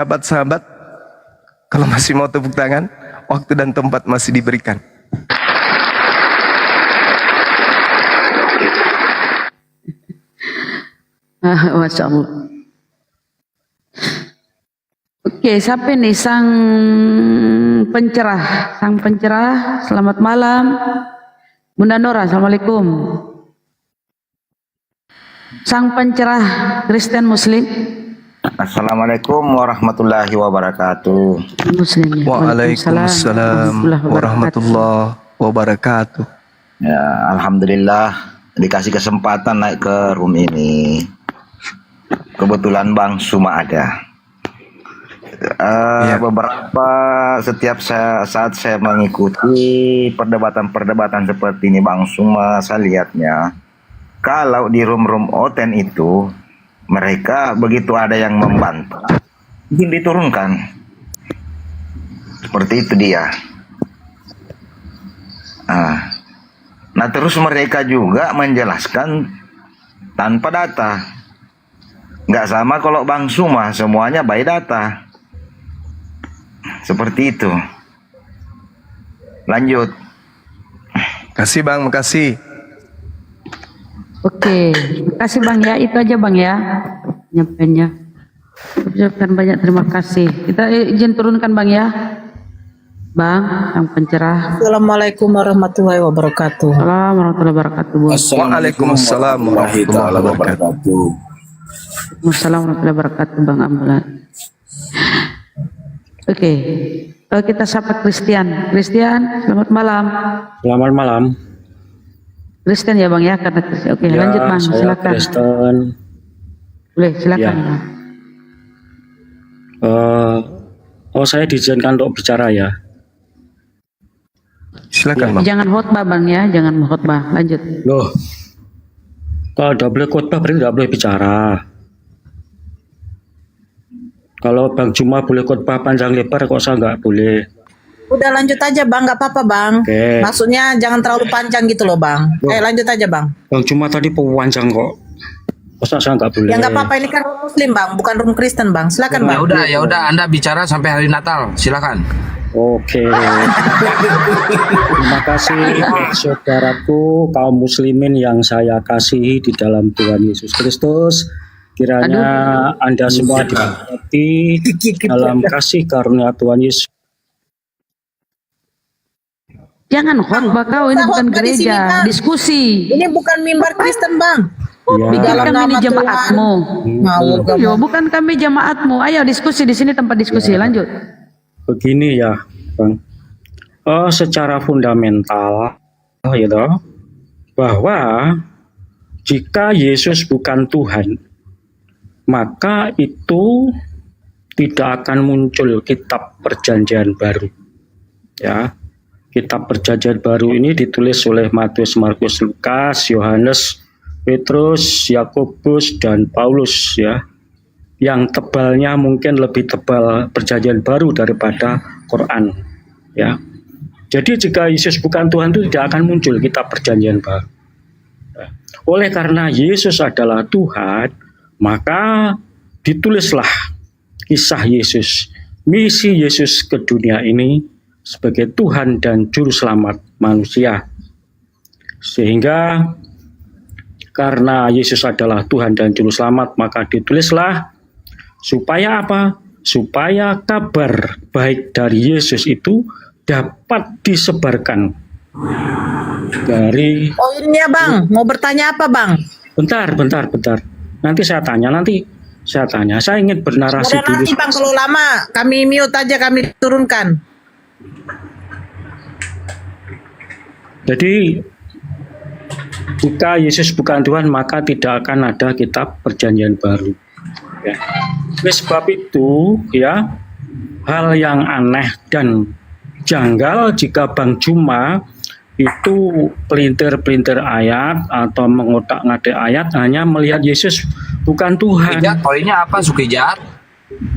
Sahabat-sahabat, kalau masih mau tepuk tangan, waktu dan tempat masih diberikan. Masya Allah. Oke, siapa nih sang pencerah? Sang pencerah, selamat malam. Bunda Nora, assalamualaikum. Sang pencerah Kristen Muslim. Assalamualaikum warahmatullahi wabarakatuh. Muslim. Waalaikumsalam warahmatullahi wabarakatuh. Ya, alhamdulillah dikasih kesempatan naik ke room ini. Kebetulan Bang Suma ada. Beberapa saat saya mengikuti perdebatan seperti ini Bang Suma, saya lihatnya kalau di room Oten itu mereka begitu ada yang membantah, mungkin diturunkan. Seperti itu dia. Nah terus mereka juga menjelaskan tanpa data. Nggak sama kalau Bang Suma, semuanya by data. Seperti itu. Lanjut. Kasih Bang, makasih. Oke, makasih Bang ya, itu aja Bang ya nyampainya. Ucapkan banyak terima kasih. Kita izin turunkan Bang ya, Bang yang pencerah. Assalamualaikum warahmatullahi wabarakatuh. Assalamualaikum warahmatullahi wabarakatuh. Waalaikumsalam warahmatullahi wabarakatuh. Assalamualaikum warahmatullahi wabarakatuh Bang Ambulan. Oke, kita sapa Christian. Christian, selamat malam. Selamat malam. Kristen ya Bang ya, karena Kristen. Oke, Ya, lanjut Bang, saya silakan. Kristen. Boleh, silakan Ya. Bang. Saya diizinkan untuk bicara ya. Silakan Bang. Jangan khotbah Bang ya, jangan khotbah. Lanjut. Loh, kalau tidak boleh khotbah berarti tidak boleh bicara. Kalau Bang Juma boleh khotbah panjang lebar, kok saya nggak boleh? Udah lanjut aja Bang, nggak apa-apa Bang. Oke. Maksudnya jangan terlalu panjang gitu loh Bang. Lanjut aja Bang. Bang Juma tadi panjang kok. Masa saya nggak boleh? Ya nggak apa-apa, ini kan room Muslim Bang, bukan room Kristen Bang. Silakan Bang. Ya udah Anda bicara sampai hari Natal, silakan. Oke. Terima kasih saudaraku kaum muslimin yang saya kasihi di dalam Tuhan Yesus Kristus. Kiranya Anda semua diberkati dalam kasih karunia Tuhan Yesus. Jangan khotbah kau, ini Kita bukan khotbah di sini, gereja, Bang. diskusi. Ini bukan mimbar Kristen Bang. Ya, Di dalam Kami nama ini jemaatmu. Ngawur kamu. Yo, bukan kami jemaatmu. Ayo diskusi di sini, tempat diskusi. Lanjut. begini ya, Bang. Secara fundamental, gitu, bahwa jika Yesus bukan Tuhan, maka itu tidak akan muncul kitab Perjanjian Baru. Ya, kitab Perjanjian Baru ini ditulis oleh Matius, Markus, Lukas, Yohanes, Petrus, Yakobus, dan Paulus, ya, yang tebalnya mungkin lebih tebal Perjanjian Baru daripada Quran, ya. Jadi jika Yesus bukan Tuhan itu tidak akan muncul kitab Perjanjian Baru. Oleh karena Yesus adalah Tuhan, maka ditulislah kisah Yesus, misi Yesus ke dunia ini sebagai Tuhan dan Juru Selamat manusia. Sehingga karena Yesus adalah Tuhan dan Juru Selamat, maka ditulislah supaya apa? Supaya kabar baik dari Yesus itu dapat disebarkan dari... Poinnya Bang, mau bertanya apa Bang? Bentar. Nanti saya tanya. Saya ingin bernarasi Udah dulu. nanti Bang, kalau lama kami mute aja, kami turunkan. Jadi jika Yesus bukan Tuhan, maka tidak akan ada kitab Perjanjian Baru. Ya. Oleh sebab itu, ya, hal yang aneh dan janggal jika Bang Juma itu pelintir-pelintir ayat atau mengotak-ngatik ayat hanya melihat Yesus bukan Tuhan. Sukijat, poinnya apa Sukijat?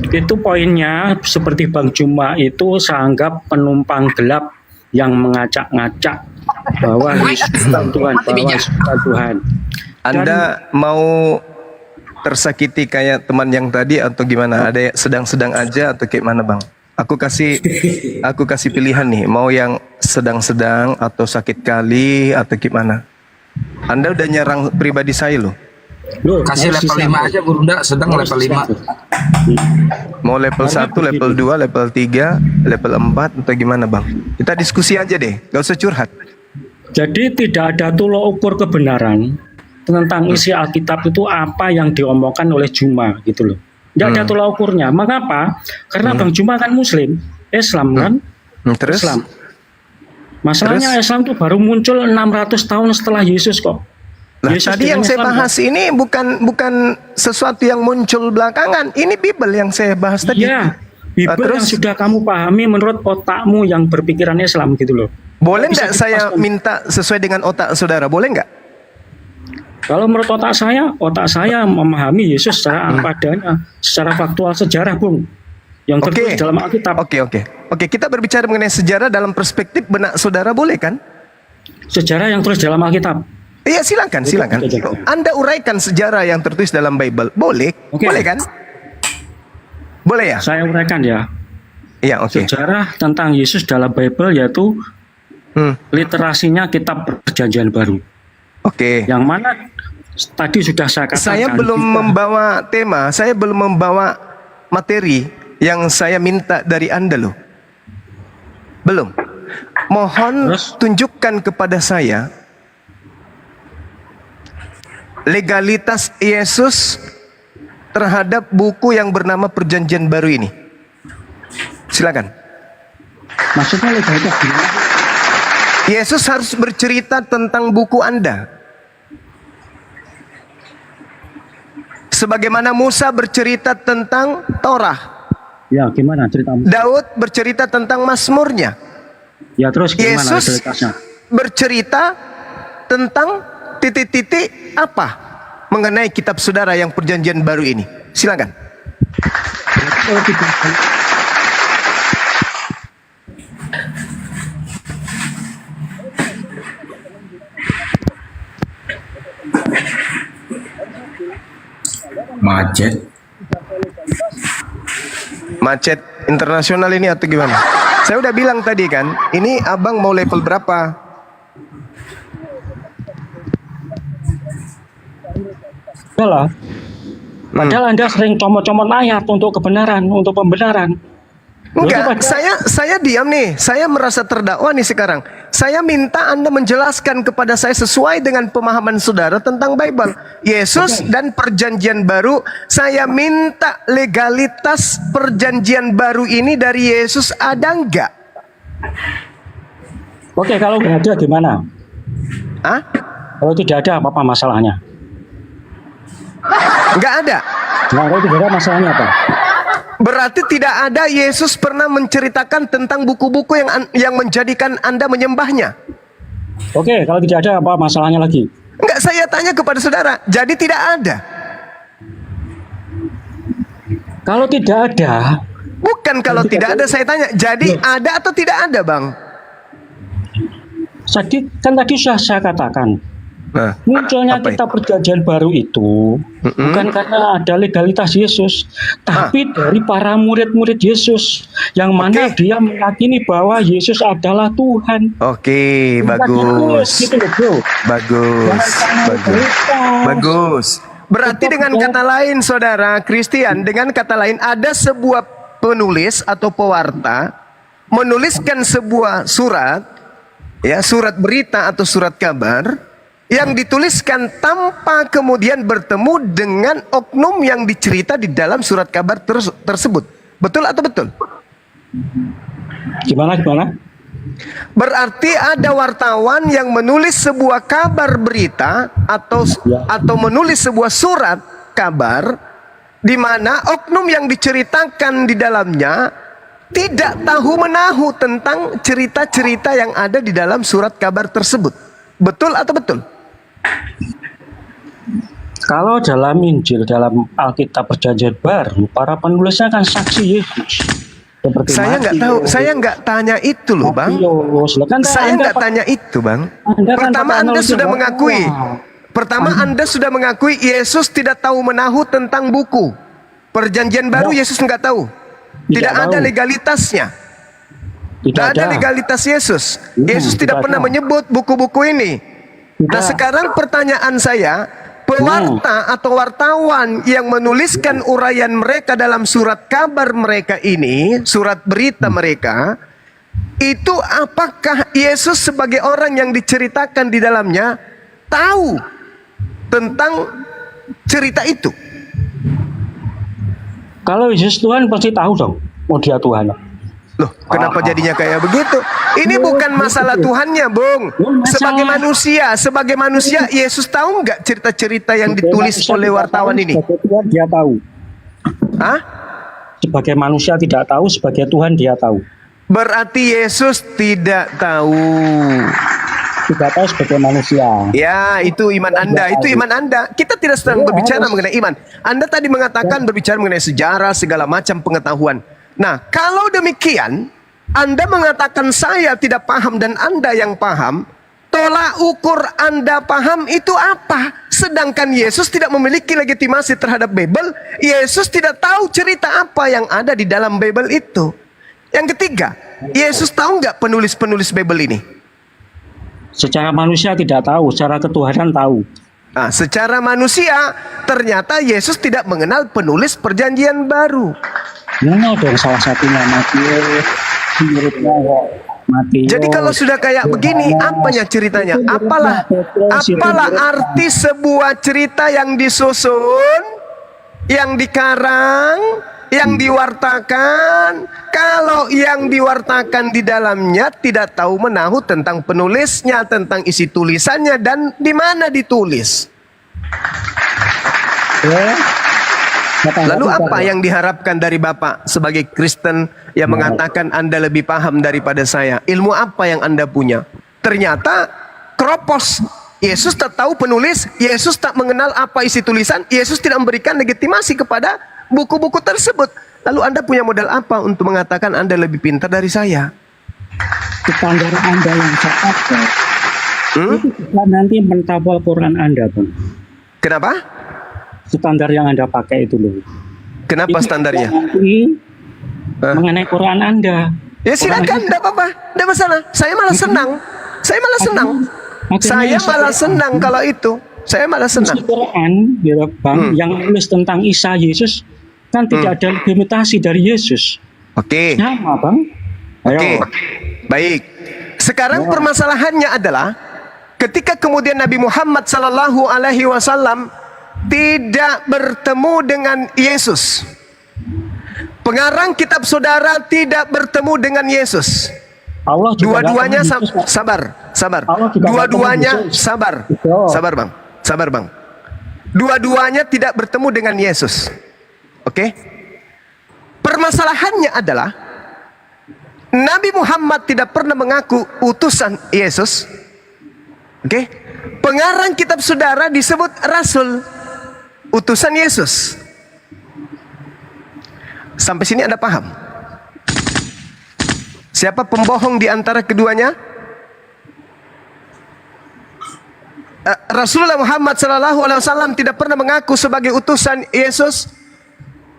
Itu poinnya seperti Bang Juma itu saya anggap penumpang gelap yang mengacak-ngacak bahwa Yesus bukan Tuhan, bahwa Yesus bukan Tuhan. Anda mau tersakiti kayak teman yang tadi atau gimana? Ada yang sedang-sedang aja atau kayak mana bang? Aku kasih pilihan nih, mau yang sedang-sedang atau sakit kali atau gimana? Anda udah nyerang pribadi saya loh. Loh, Kasih harus level 5 disambung. aja Burunda, sedang Harus level 5. disambung. Mau level Karena 1, level begitu. 2, level 3, level 4 atau gimana bang? Kita diskusi aja deh, gak usah curhat. Jadi tidak ada tolok ukur kebenaran tentang isi Alkitab itu apa yang diomongkan oleh Juma gitu loh. Tidak ada tolak ukurnya. Mengapa? Karena Bang Juma kan Muslim, Islam kan? Terus? Islam. Masalahnya Islam itu baru muncul 600 tahun setelah Yesus kok. Lah, Yesus tadi yang dengan saya Islam, bahas ini bukan sesuatu yang muncul belakangan. Ini Bible yang saya bahas tadi. Iya, Bible Terus? yang sudah kamu pahami menurut otakmu yang berpikiran Islam gitu loh. Boleh Bisa nggak saya dipaskan. minta sesuai dengan otak saudara? Boleh nggak? Kalau menurut otak saya memahami Yesus secara apa adanya, secara faktual sejarah, Bung. Yang tertulis dalam Alkitab. Oke, kita berbicara mengenai sejarah dalam perspektif benak saudara, boleh kan? Sejarah yang tertulis dalam Alkitab. Iya, silakan. Oke. Anda uraikan sejarah yang tertulis dalam Bible. Boleh? Oke. Boleh kan? Boleh ya? Saya uraikan ya. Iya, oke. Sejarah tentang Yesus dalam Bible yaitu literasinya kitab Perjanjian Baru. Oke. Yang mana tadi sudah saya katakan. Saya belum membawa tema, saya belum membawa materi yang saya minta dari Anda loh. Belum. Mohon Terus? tunjukkan kepada saya legalitas Yesus terhadap buku yang bernama Perjanjian Baru ini. Silakan. Maksudnya legalitas gimana? Yesus harus bercerita tentang buku Anda. Sebagaimana Musa bercerita tentang Torah, Ya, gimana ceritamu? Daud bercerita tentang Mazmurnya. Ya, terus gimana Yesus legalitasnya? bercerita tentang titik-titik apa mengenai kitab saudara yang Perjanjian Baru ini. Silakan. Oh, tidak. Macet internasional ini atau gimana? Saya udah bilang tadi kan, ini abang mau level berapa? Yalah. Padahal Anda sering comot-comot ayat untuk kebenaran, untuk pembenaran. Enggak, saya diam nih. Saya merasa terdakwa nih sekarang. Saya minta Anda menjelaskan kepada saya sesuai dengan pemahaman saudara tentang Bible. Yesus dan Perjanjian Baru. Saya minta legalitas Perjanjian Baru ini dari Yesus ada enggak? Oke, kalau nggak ada gimana? Hah? Kalau tidak ada apa-apa masalahnya? Enggak ada. Nah, kalau tidak ada masalahnya apa? Berarti tidak ada Yesus pernah menceritakan tentang buku-buku yang menjadikan Anda menyembahnya. Oke, kalau tidak ada apa masalahnya lagi? Enggak, saya tanya kepada saudara. Jadi tidak ada. Kalau tidak ada, Bukan kalau tidak ada, saya tanya. Jadi ada atau tidak ada, Bang? tadi sudah saya katakan, Nah, munculnya apa kitab Perjanjian Baru itu bukan karena ada legalitas Yesus, tapi dari para murid-murid Yesus yang mana Oke. dia meyakini bahwa Yesus adalah Tuhan. Oke, bagus. Gitu loh, bro. Bagus. Bagus. Bagus. Berarti dengan kata lain, saudara Christian, dengan kata lain ada sebuah penulis atau pewarta menuliskan sebuah surat, ya, surat berita atau surat kabar yang dituliskan tanpa kemudian bertemu dengan oknum yang dicerita di dalam surat kabar tersebut. Betul atau betul? Gimana? Berarti ada wartawan yang menulis sebuah kabar berita atau menulis sebuah surat kabar di mana oknum yang diceritakan di dalamnya tidak tahu menahu tentang cerita-cerita yang ada di dalam surat kabar tersebut. Betul atau betul? Kalau dalam Injil, dalam Alkitab Perjanjian Baru, para penulisnya kan saksi Yesus. Seperti Saya nggak tahu, saya nggak tanya itu loh, Bang. Matius. Lah kan Saya Anda nggak tanya itu, Bang. Anda kan Pertama pakai Anda analogi sudah awal. mengakui. Pertama, Anda sudah mengakui Yesus tidak tahu menahu tentang buku. Perjanjian baru Yesus nggak tahu. Tidak ada tahu. legalitasnya. Tidak ada legalitas Yesus. Yesus tidak pernah ada. menyebut buku-buku ini. Nah, sekarang pertanyaan saya, pewarta atau wartawan yang menuliskan uraian mereka dalam surat kabar mereka ini, surat berita mereka, itu apakah Yesus sebagai orang yang diceritakan di dalamnya tahu tentang cerita itu? Kalau Yesus Tuhan pasti tahu dong, mau dia Tuhan. Loh, kenapa jadinya kayak begitu? Ini bukan masalah Tuhannya, Bung. Sebagai manusia, Yesus tahu nggak cerita-cerita yang ditulis oleh wartawan ini? Sebagai Tuhan dia tahu. Hah? Sebagai manusia tidak tahu, sebagai Tuhan dia tahu. Berarti Yesus tidak tahu. Tidak tahu sebagai manusia. Ya, itu iman Anda, itu iman Anda. Kita tidak sedang berbicara mengenai iman. Anda tadi mengatakan berbicara mengenai sejarah, segala macam pengetahuan. Nah, kalau demikian, Anda mengatakan saya tidak paham dan Anda yang paham, tolak ukur Anda paham itu apa? Sedangkan Yesus tidak memiliki legitimasi terhadap Bible, Yesus tidak tahu cerita apa yang ada di dalam Bible itu. Yang ketiga, Yesus tahu nggak penulis-penulis Bible ini? Secara manusia tidak tahu, secara ketuhanan tahu. Nah, secara manusia, ternyata Yesus tidak mengenal penulis perjanjian baru. Mana dong salah satunya Matius, Matius. Jadi kalau sudah kayak begini, apanya ceritanya? Apalah arti sebuah cerita yang disusun, yang dikarang, yang diwartakan, kalau yang diwartakan di dalamnya tidak tahu menahu tentang penulisnya, tentang isi tulisannya, dan di mana ditulis. Lalu apa yang diharapkan dari Bapak sebagai Kristen yang mengatakan Anda lebih paham daripada saya? Ilmu apa yang Anda punya? Ternyata kropos. Yesus tak tahu penulis, Yesus tak mengenal apa isi tulisan, Yesus tidak memberikan legitimasi kepada buku-buku tersebut. Lalu Anda punya modal apa untuk mengatakan Anda lebih pintar dari saya? Standar Anda yang saat itu nanti mentawal Quran Anda, Bang. Kenapa? Standar yang Anda pakai itu loh. Kenapa Itu standarnya? nanti mengenai Quran Anda. Ya silakan, tidak apa-apa, tidak masalah. Saya malah senang. Saya malah senang. Saya malah senang kalau itu. Saya malah senang. Quran, ya Bang, yang nulis tentang Isa Yesus kan tidak ada limitasi dari Yesus. Oke. Sama, Bang. Ayo. Oke. Baik. Sekarang permasalahannya adalah ketika kemudian Nabi Muhammad sallallahu alaihi wasallam tidak bertemu dengan Yesus. Pengarang kitab saudara tidak bertemu dengan Yesus. Allah juga Dua-duanya datang Yesus, Pak. sabar. Allah juga Dua-duanya datang Yesus. sabar. Betul. Sabar, Bang. Dua-duanya tidak bertemu dengan Yesus. Oke? Permasalahannya adalah Nabi Muhammad tidak pernah mengaku utusan Yesus. Oke? Pengarang kitab saudara disebut rasul, utusan Yesus. Sampai sini Anda paham? Siapa pembohong di antara keduanya? Rasulullah Muhammad SAW tidak pernah mengaku sebagai utusan Yesus,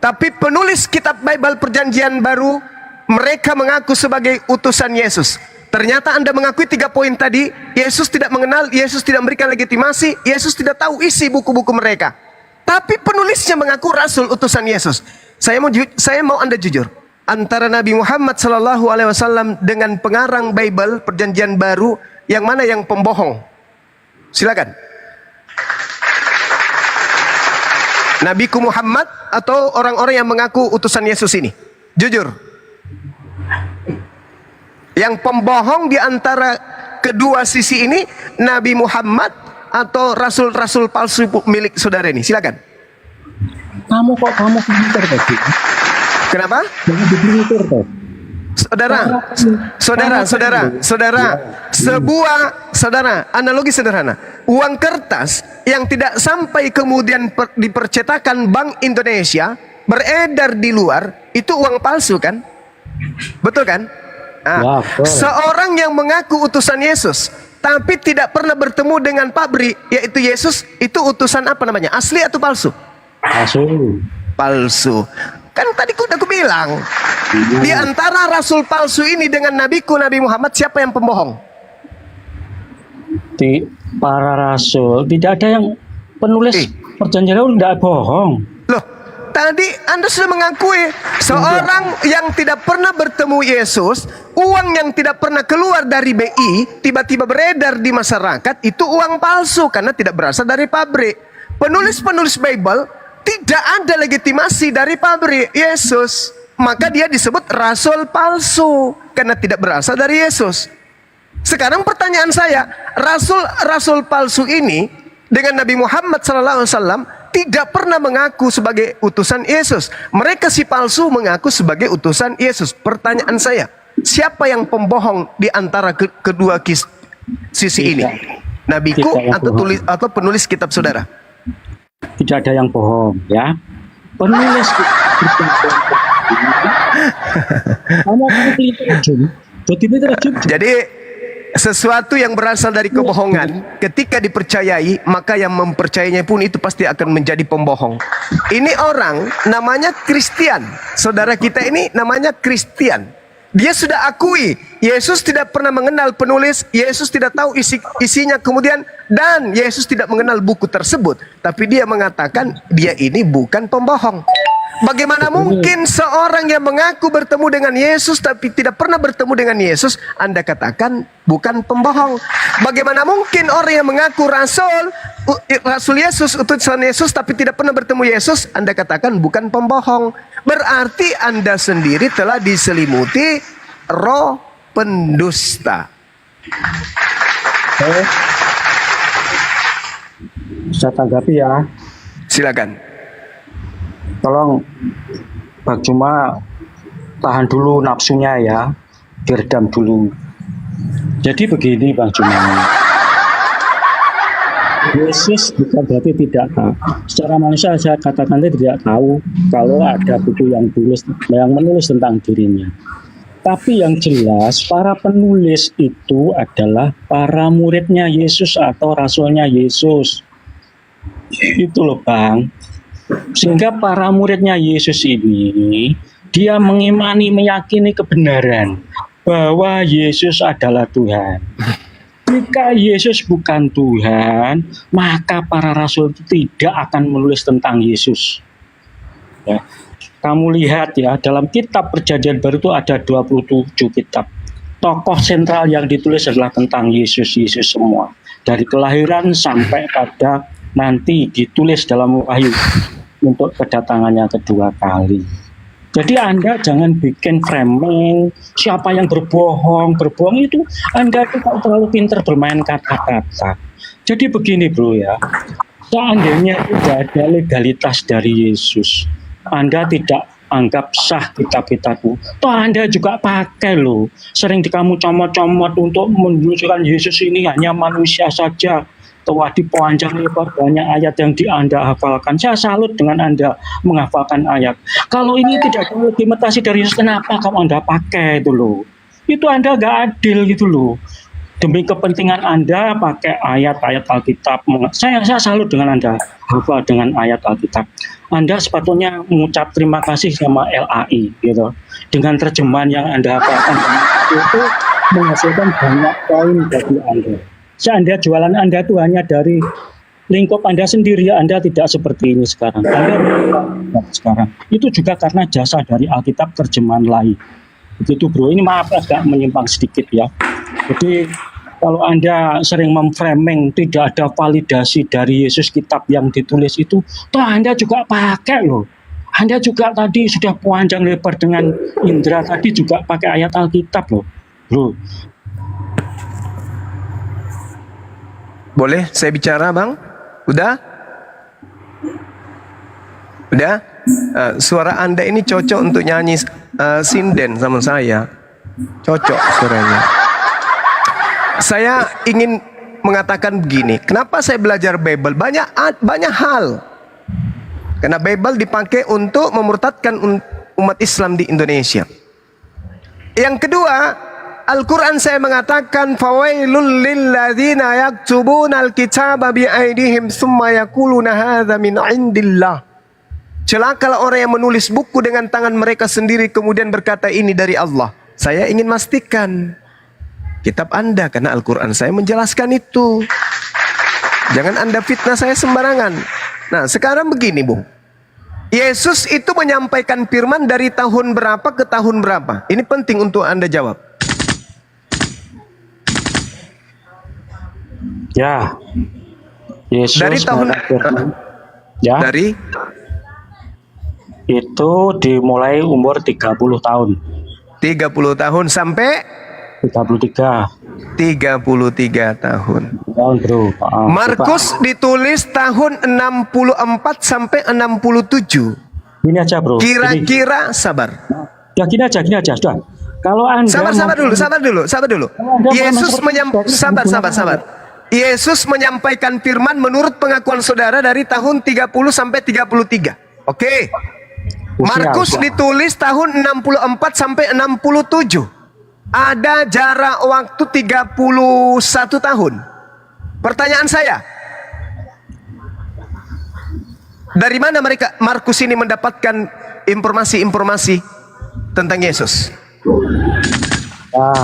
tapi penulis kitab Bible Perjanjian Baru mereka mengaku sebagai utusan Yesus. Ternyata Anda mengakui 3 poin tadi. Yesus tidak mengenal, Yesus tidak memberikan legitimasi, Yesus tidak tahu isi buku-buku mereka. Tapi penulisnya mengaku rasul utusan Yesus. Saya mau Anda jujur. Antara Nabi Muhammad SAW dengan pengarang Bible Perjanjian Baru, yang mana yang pembohong? Silakan. Nabiku Muhammad atau orang-orang yang mengaku utusan Yesus ini? Jujur. Yang pembohong di antara kedua sisi ini, Nabi Muhammad atau rasul-rasul palsu milik saudara ini? Silakan. Kamu pintar tadi. Kenapa? Jangan dipintar toh. Saudara, analogi sederhana. Uang kertas yang tidak sampai kemudian dipercetakan Bank Indonesia beredar di luar, itu uang palsu kan? Betul kan? Nah, seorang yang mengaku utusan Yesus tapi tidak pernah bertemu dengan pabrik, yaitu Yesus, itu utusan apa namanya? Asli atau palsu? Palsu. Palsu. Kan tadi udah aku bilang, di antara rasul palsu ini dengan nabiku Nabi Muhammad, siapa yang pembohong? Para rasul, tidak ada yang penulis perjanjian baru tidak bohong. Loh, tadi Anda sudah mengakui seorang yang tidak pernah bertemu Yesus, uang yang tidak pernah keluar dari BI, tiba-tiba beredar di masyarakat, itu uang palsu karena tidak berasal dari pabrik. Penulis-penulis Bible tidak ada legitimasi dari pabrik Yesus, maka dia disebut rasul palsu karena tidak berasal dari Yesus. Sekarang pertanyaan saya, rasul palsu ini dengan Nabi Muhammad SAW tidak pernah mengaku sebagai utusan Yesus. Mereka si palsu mengaku sebagai utusan Yesus. Pertanyaan saya, siapa yang pembohong di antara kedua sisi ini? Nabiku atau penulis kitab saudara? Tidak ada yang bohong, ya. Penulis Jadi sesuatu yang berasal dari kebohongan ketika dipercayai, maka yang mempercayainya pun itu pasti akan menjadi pembohong. Ini orang namanya Kristen. Saudara kita ini namanya Kristen. Dia sudah akui Yesus tidak pernah mengenal penulis, Yesus tidak tahu isinya kemudian, dan Yesus tidak mengenal buku tersebut. Tapi dia mengatakan dia ini bukan pembohong. Bagaimana mungkin seorang yang mengaku bertemu dengan Yesus tapi tidak pernah bertemu dengan Yesus, Anda katakan bukan pembohong? Bagaimana mungkin orang yang mengaku rasul Yesus, utusan Yesus tapi tidak pernah bertemu Yesus, Anda katakan bukan pembohong? Berarti Anda sendiri telah diselimuti roh pendusta. Saya tanggapi ya. Silakan. Tolong Bang Juma tahan dulu nafsunya ya, diredam dulu. Jadi begini Bang Juma, Yesus bukan berarti tidak tahu. Secara manusia saya katakan dia tidak tahu kalau ada buku yang menulis tentang dirinya. Tapi yang jelas para penulis itu adalah para muridnya Yesus atau rasulnya Yesus. Itu loh Bang. Sehingga para muridnya Yesus ini, dia meyakini kebenaran bahwa Yesus adalah Tuhan. Jika Yesus bukan Tuhan, maka para rasul tidak akan menulis tentang Yesus. Ya. Kamu lihat ya, dalam kitab perjanjian baru itu ada 27 kitab. Tokoh sentral yang ditulis adalah tentang Yesus semua. Dari kelahiran sampai pada nanti ditulis dalam Wahyu untuk kedatangannya kedua kali. Jadi Anda jangan bikin framing siapa yang berbohong itu Anda itu terlalu pintar bermain kata-kata. Jadi begini bro ya, seandainya tidak ada legalitas dari Yesus, Anda tidak anggap sah kitab-kitab itu, toh Anda juga pakai loh. Sering kamu comot-comot untuk menunjukkan Yesus ini hanya manusia saja. Toh di panjang lebar banyak ayat yang Anda hafalkan. Saya salut dengan Anda menghafalkan ayat. Kalau ini tidak ada legitimasi dari Yesus, kenapa kamu Anda pakai itu loh? Itu Anda gak adil gitu loh. Demi kepentingan Anda pakai ayat-ayat Alkitab. Saya salut dengan Anda hafal dengan ayat Alkitab. Anda sepatutnya mengucap terima kasih sama LAI gitu. Dengan terjemahan yang Anda hafalkan itu menghasilkan banyak poin bagi Anda. Seandainya jualan Anda itu hanya dari lingkup Anda sendiri, Anda tidak seperti ini sekarang. Sekarang itu juga karena jasa dari Alkitab terjemahan lain. Begitu bro, ini maaf agak menyimpang sedikit ya. Jadi kalau Anda sering memframing tidak ada validasi dari Yesus kitab yang ditulis itu, toh Anda juga pakai loh. Anda juga tadi sudah panjang lebar dengan Indra tadi juga pakai ayat Alkitab loh, bro. Boleh saya bicara bang? Udah? Udah? Suara Anda ini cocok untuk nyanyi sinden sama saya. Cocok suaranya. Saya ingin mengatakan begini. Kenapa saya belajar Bible? Banyak hal. Karena Bible dipakai untuk memurtadkan umat Islam di Indonesia. Yang kedua, Al-Quran saya mengatakan fawailul lilladzina yaktubunal kitaba biaidihim summa yakuluna hadza min indillah. Celakalah orang yang menulis buku dengan tangan mereka sendiri kemudian berkata ini dari Allah. Saya ingin memastikan kitab Anda karena Al-Quran saya menjelaskan itu. Jangan Anda fitnah saya sembarangan. Nah, sekarang begini, Bung. Yesus itu menyampaikan firman dari tahun berapa ke tahun berapa? Ini penting untuk Anda jawab. Ya, Yesus Dari tahun firman, ya, dari itu dimulai umur 30 tahun, 30 tahun sampai 33 33 tahun. tahun bro. Markus ditulis tahun 64 sampai 67. Ini aja bro. Kira-kira sabar. Ya gini aja sudah. Kalau Anda Sabar dulu. Sabar. Yesus menyampaikan firman menurut pengakuan saudara dari tahun 30 sampai 33. Oke. Markus ditulis tahun 64 sampai 67. Ada jarak waktu 31 tahun. Pertanyaan saya, dari mana Markus ini mendapatkan informasi-informasi tentang Yesus?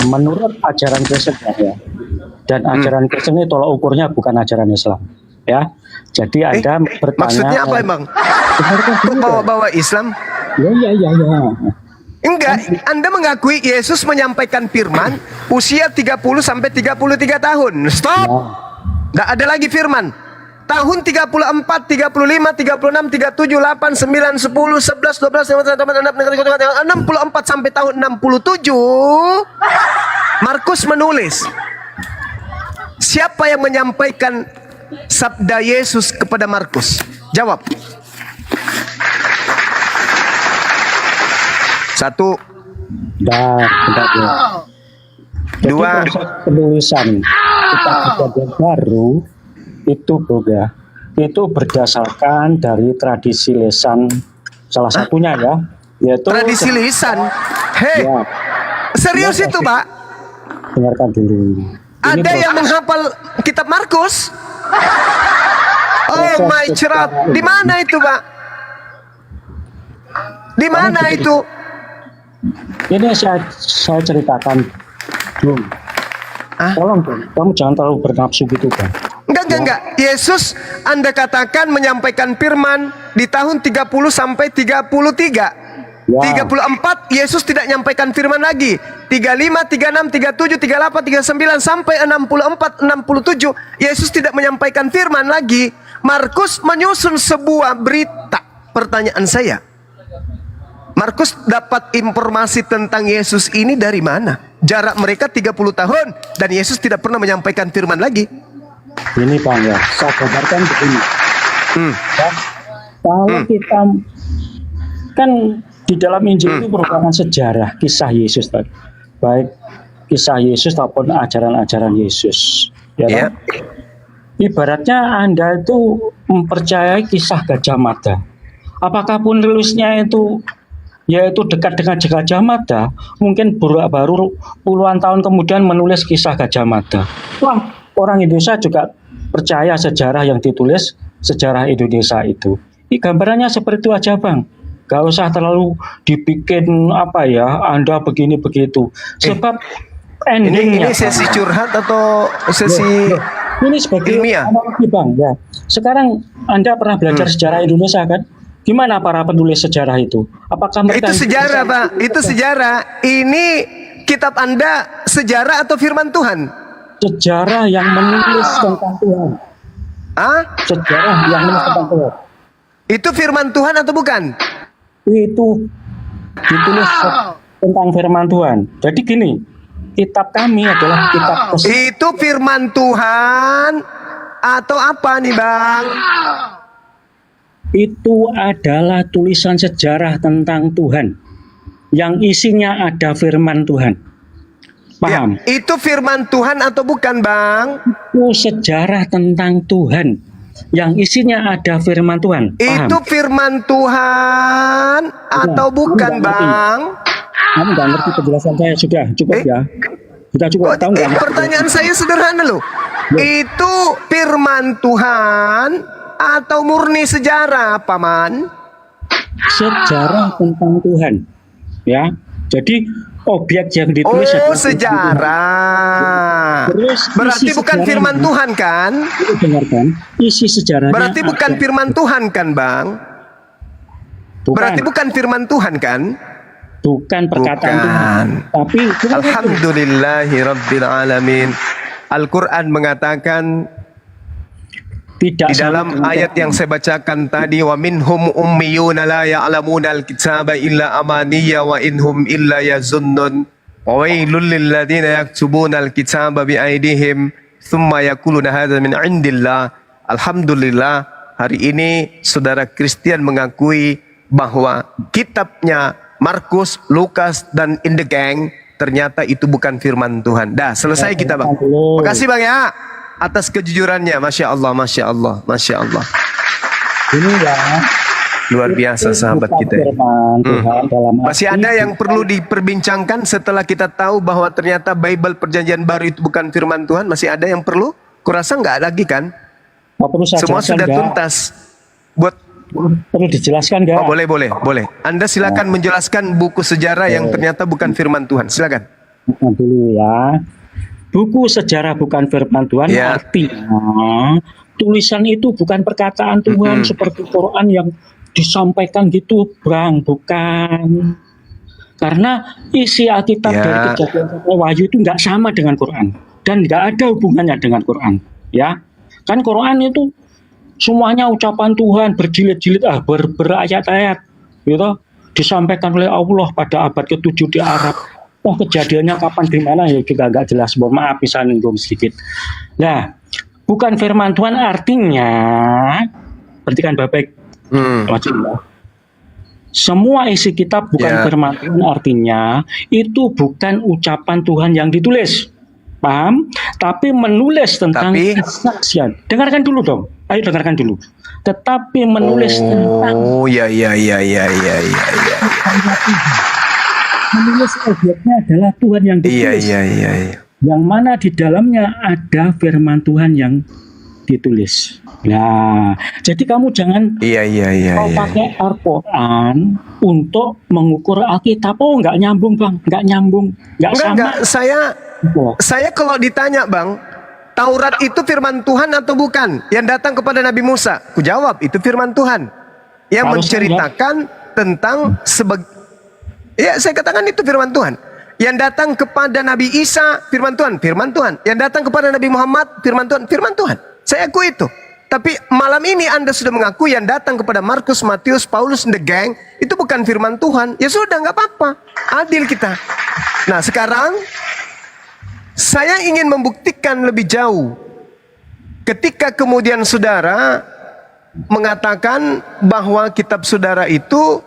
Menurut ajaran Kristen ya. Dan ajaran Kristen ini tolak ukurnya bukan ajaran Islam, ya. Jadi Anda bertanya. Maksudnya apa emang? Kok bawa-bawa Islam? Ya. Enggak, Anda mengakui Yesus menyampaikan firman usia 30 sampai 33 tahun. Stop. Enggak ada lagi firman. Tahun 34, 35, 36, 37, 8, 9, 10, 11, 12, 64 sampai tahun 67 Markus menulis. Siapa yang menyampaikan sabda Yesus kepada Markus? Jawab. Satu. Dua. Penulisan kitab Perjanjian Baru itu juga itu berdasarkan dari tradisi lisan salah satunya ya, yaitu tradisi lisan. Hei, ya, serius itu, Pak? Dengarkan dulu. Ada yang menghafal kitab Markus? Oh my cerah. Di mana itu, Pak? Di mana itu? Ini saya ceritakan, Bung. Tolong, Bung. Kamu jangan terlalu bernafsu gitu, Bang. Enggak. Yesus Anda katakan menyampaikan firman di tahun 30 sampai 33. Ya. 34 Yesus tidak menyampaikan firman lagi. 35, 36, 37, 38, 39 sampai 64, 67 Yesus tidak menyampaikan firman lagi. Markus menyusun sebuah berita. Pertanyaan saya, Markus dapat informasi tentang Yesus ini dari mana? Jarak mereka 30 tahun dan Yesus tidak pernah menyampaikan firman lagi. Ini Bang ya, saya gambarkan begini. Ya, kalau kita kan di dalam Injil itu merupakan sejarah kisah Yesus, baik kisah Yesus maupun ajaran-ajaran Yesus. Ya, ibaratnya Anda itu mempercayai kisah Gajah Mada. Apakah penulisnya itu yaitu dekat dengan Gajah Mada, mungkin baru puluhan tahun kemudian menulis kisah Gajah Mada. Wah, orang Indonesia juga percaya sejarah yang ditulis sejarah Indonesia itu. Ini gambarannya seperti itu aja, Bang. Gak usah terlalu dibikin apa ya, Anda begini begitu. Sebab endingnya ini sesi curhat atau sesi ini sebagai ilmiah? Analogi, Bang. Ya. Sekarang Anda pernah belajar sejarah Indonesia kan? Gimana para penulis sejarah itu? Apakah mereka itu sejarah, Pak? Itu sejarah. Ini kitab Anda sejarah atau firman Tuhan? Sejarah yang menulis tentang Tuhan. Sejarah yang menulis tentang Tuhan. Itu firman Tuhan atau bukan? Itu ditulis tentang firman Tuhan. Jadi gini, kitab kami adalah kitab itu firman Tuhan atau apa nih, Bang? Itu adalah tulisan sejarah tentang Tuhan yang isinya ada firman Tuhan. Paham? Ya, itu firman Tuhan atau bukan, Bang? Itu sejarah tentang Tuhan yang isinya ada firman Tuhan. Paham? Itu firman Tuhan atau bukan, Bang? Kamu nggak ngerti penjelasan saya, sudah cukup ya. Kita juga tahu nggak? Pertanyaan saya sederhana loh. Itu firman Tuhan atau murni sejarah, Paman? Sejarah tentang Tuhan, ya. Jadi objek yang ditulis Oh, adalah sejarah. Terus Berarti isi bukan sejarahnya- firman Tuhan kan? Itu dengarkan, isi sejarahnya. Berarti bukan ada. firman Tuhan kan, Bang? Bukan, Berarti bukan firman Tuhan kan? bukan perkataan Bukan. Tuhan. Tapi Alhamdulillahirabbil alamin. Al-Qur'an mengatakan tidak di dalam sama dengan ayat yang saya bacakan tadi, wa minhum ummiyuna la ya'lamuna al-kitaba illa amaniya wa inhum illa yazunnun wa wailul lil ladzina yaktubuna al-kitaba bi aydihim thumma yaquluna hadza min indillah. Alhamdulillah, hari ini saudara Kristen mengakui bahwa kitabnya Markus, Lukas, dan in the gang ternyata itu bukan firman Tuhan. Dah, selesai kita, Bang. Makasih, Bang, ya, atas kejujurannya. Masya Allah, Masya Allah, Masya Allah. ini ya. Luar biasa sahabat Bukan kita. firman Tuhan dalam Masih arti ada yang perlu diperbincangkan setelah kita tahu bahwa ternyata Bible Perjanjian Baru itu bukan firman Tuhan? Masih ada yang perlu? Kurasa nggak lagi kan? Apa perlu saya Semua jelaskan, sudah nggak? tuntas. Buat Perlu dijelaskan nggak? oh, boleh. Anda silakan menjelaskan buku sejarah yang ternyata bukan firman Tuhan. Silakan. Bukan dulu ya. Buku sejarah bukan firman Tuhan, Ya. artinya tulisan itu bukan perkataan Tuhan seperti Quran yang disampaikan gitu, Bang, bukan. Karena isi Alkitab Ya. dari Kejadian sampai Wahyu itu nggak sama dengan Quran dan nggak ada hubungannya dengan Quran, ya. Kan Quran itu semuanya ucapan Tuhan berjilid-jilid, berayat-ayat, gitu, disampaikan oleh Allah pada abad ke-7 di Arab. Oh, kejadiannya kapan di mana ya juga nggak jelas. Mohon maaf bisa ninggung sedikit. Nah, bukan firman Tuhan artinya, perhatikan baik-baik. Wajib, ya. Semua isi kitab bukan Ya. firman Tuhan artinya itu bukan ucapan Tuhan yang ditulis. Paham? Tapi menulis tentang kesaksian. Dengarkan dulu dong. Ayo dengarkan dulu. Tetapi menulis tentang Oh, ya. menulis objeknya adalah Tuhan yang ditulis. Iya. Yang mana di dalamnya ada firman Tuhan yang ditulis. Nah, jadi kamu jangan Iya. kau pakai Al-Quran untuk mengukur Alkitab. Oh, nggak nyambung, Bang. Nggak nyambung. Nggak sama. Enggak, saya kalau ditanya, Bang, Taurat itu firman Tuhan atau bukan? Yang datang kepada Nabi Musa. Ku jawab, itu firman Tuhan. Yang Kalau menceritakan tentang ya, saya katakan itu firman Tuhan. Yang datang kepada Nabi Isa, firman Tuhan, firman Tuhan. Yang datang kepada Nabi Muhammad, firman Tuhan, firman Tuhan. Saya akui itu. Tapi malam ini Anda sudah mengaku yang datang kepada Markus, Matius, Paulus, and the gang, itu bukan firman Tuhan. Ya sudah, nggak apa-apa. Adil kita. Nah, sekarang saya ingin membuktikan lebih jauh. Ketika kemudian saudara mengatakan bahwa kitab saudara itu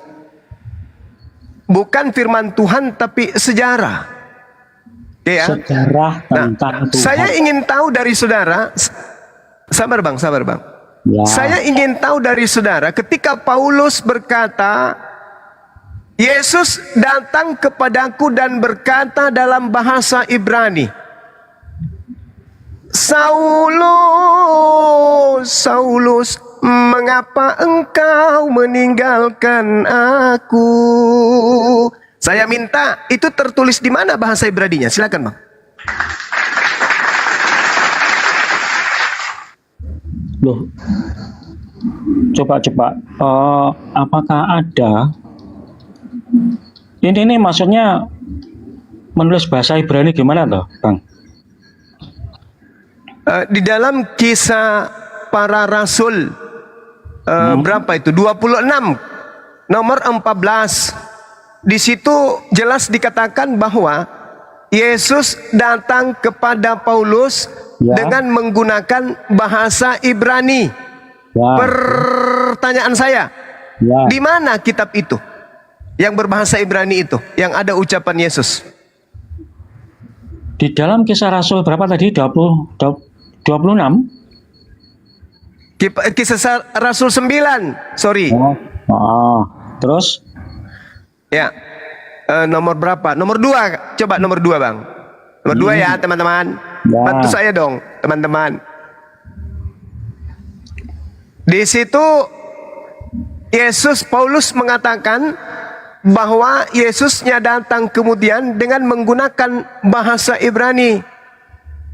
bukan firman Tuhan tapi sejarah. Ya. Sejarah tentang Tuhan. Saya ingin tahu dari saudara, sabar bang. Ya. Saya ingin tahu dari saudara ketika Paulus berkata, Yesus datang kepadaku dan berkata dalam bahasa Ibrani, Saulus, Saulus, mengapa engkau meninggalkan aku? Saya minta itu tertulis di mana bahasa Ibraninya? Silakan, Bang. Loh, coba. Apakah ada? Ini maksudnya menulis bahasa Ibrani gimana toh, Bang? Di dalam kisah para rasul berapa itu? 26 nomor 14. Di situ jelas dikatakan bahwa Yesus datang kepada Paulus dengan menggunakan bahasa Ibrani. Ya. Pertanyaan saya, Ya. di mana kitab itu yang berbahasa Ibrani itu, yang ada ucapan Yesus? Di dalam kisah Rasul berapa tadi? 26? Kisah Rasul 9, sorry. Terus? Ya, nomor berapa? Nomor 2, coba nomor 2 bang. Nomor 2 ya, teman-teman. Ya. Bantu saya dong, teman-teman. Di situ Paulus mengatakan bahwa Yesusnya datang kemudian dengan menggunakan bahasa Ibrani.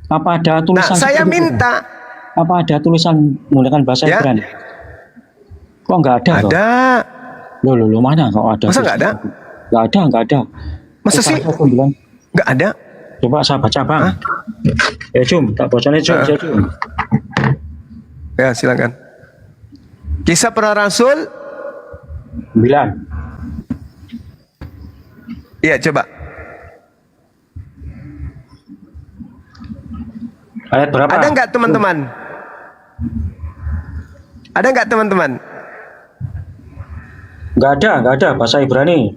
Apa ada Nah, tulisan saya seperti itu? minta Apa ada tulisan menggunakan bahasa Ya. Ibrani? Kok nggak ada? Kok? ada. Loh, mana kok ada? Masa nggak ada? Nggak ada. Masa sih? Aku bilang, Nggak ada. coba saya baca, Bang. Ya, Jum, tak bocornya, Jum. Ya, Jum. Ya, silakan. Kisah Para Rasul. 9. Iya, coba. Ayat berapa? Ada nggak teman-teman? Ada nggak teman-teman? Nggak ada bahasa Ibrani.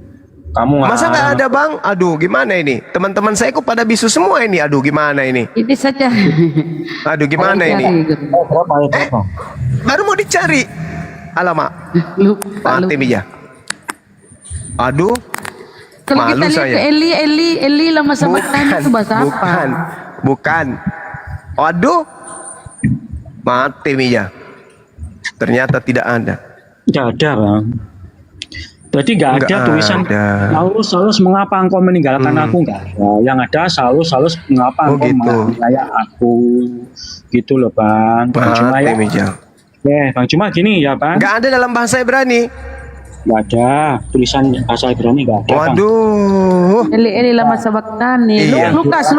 Kamu Masa nggak ada, Bang? Aduh, gimana ini? Teman-teman saya kok pada bisu semua ini. Aduh, gimana ini? Ini saja. Aduh, gimana ini? Ayat berapa? Ayat berapa? Baru mau dicari. Alamak, Lupa. mati Mija. Aduh, Kalau kita malu lihat saya. Eli lama sama itu bahasa apa? Bukan. Aduh, mati Mija. Ternyata tidak ada. Nggak ada, Bang. Jadi nggak ada Nggak tulisan ada. Saulus mengapa engkau meninggalkan aku, nggak ada. Yang ada Saulus mengapa Oh, engkau gitu. menganiaya aku, gitu loh, Bang. Cuma Mati ya, Mija. Bang, cuma gini ya, Bang. Nggak ada dalam bahasa Ibrani. Nggak ada tulisan bahasa Ibrani, nggak ada, Bang. Waduh. Eli lama sabaktani. Iya. Lukas.